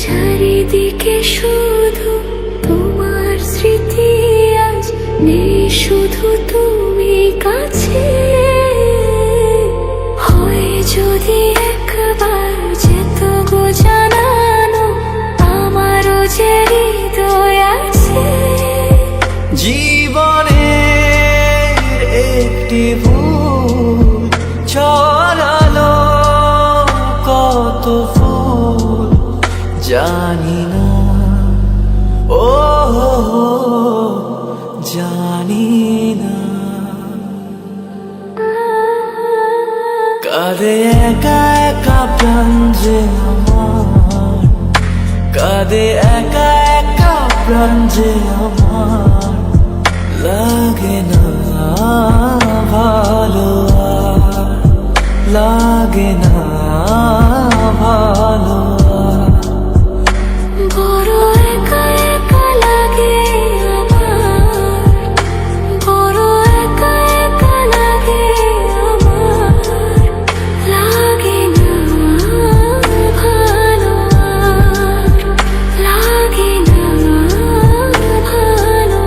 চারিদিকে শুধু তোমার স্মৃতি, আজ নেই শুধু তুমি কাছে। হয় যদি একবার যেত গো জানানো, আমারও যে হৃদয় আছে। জীবনের একটি ভুল ছড়ালো কত ফুল জানি না, ও জানি না। কাঁদে একা একা প্রাণ যে আমার, কাঁদে একা একা প্রাণ যে আমার। লাগে না ভালো আর, লাগে না ভালো। বড় একা একা লাগে আমার, বড় একা একা লাগে আমার। লাগে না ভালো আর, লাগে না ভালো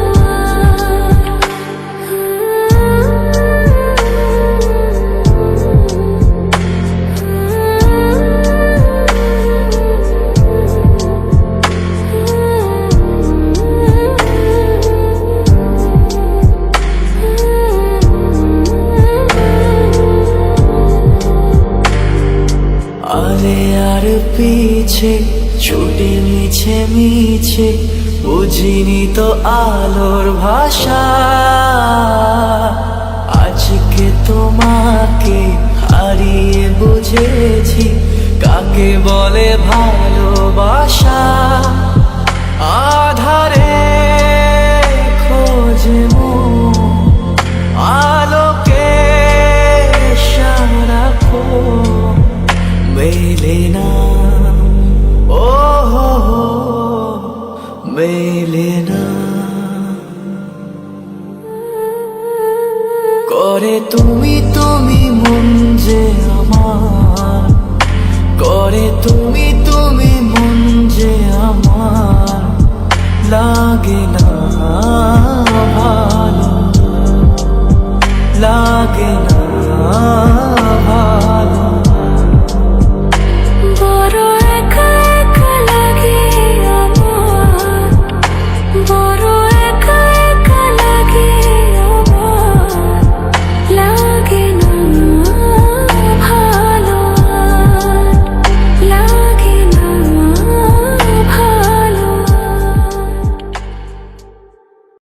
আলে আর পিছে ছুটে মিছে মিছে, বুঝিনি তো আলোর ভাষা। আজকে তোমাকে হারিয়ে বুঝেছি কাকে বলে ভালোবাসা। আধারে খোঁজে মন আলোকে সারাক্ষণ, মেলে না, ও মেলে না। করে তুমি তুমি মন যে আমার, করে তুমি তুমি মন যে আমার। লাগে না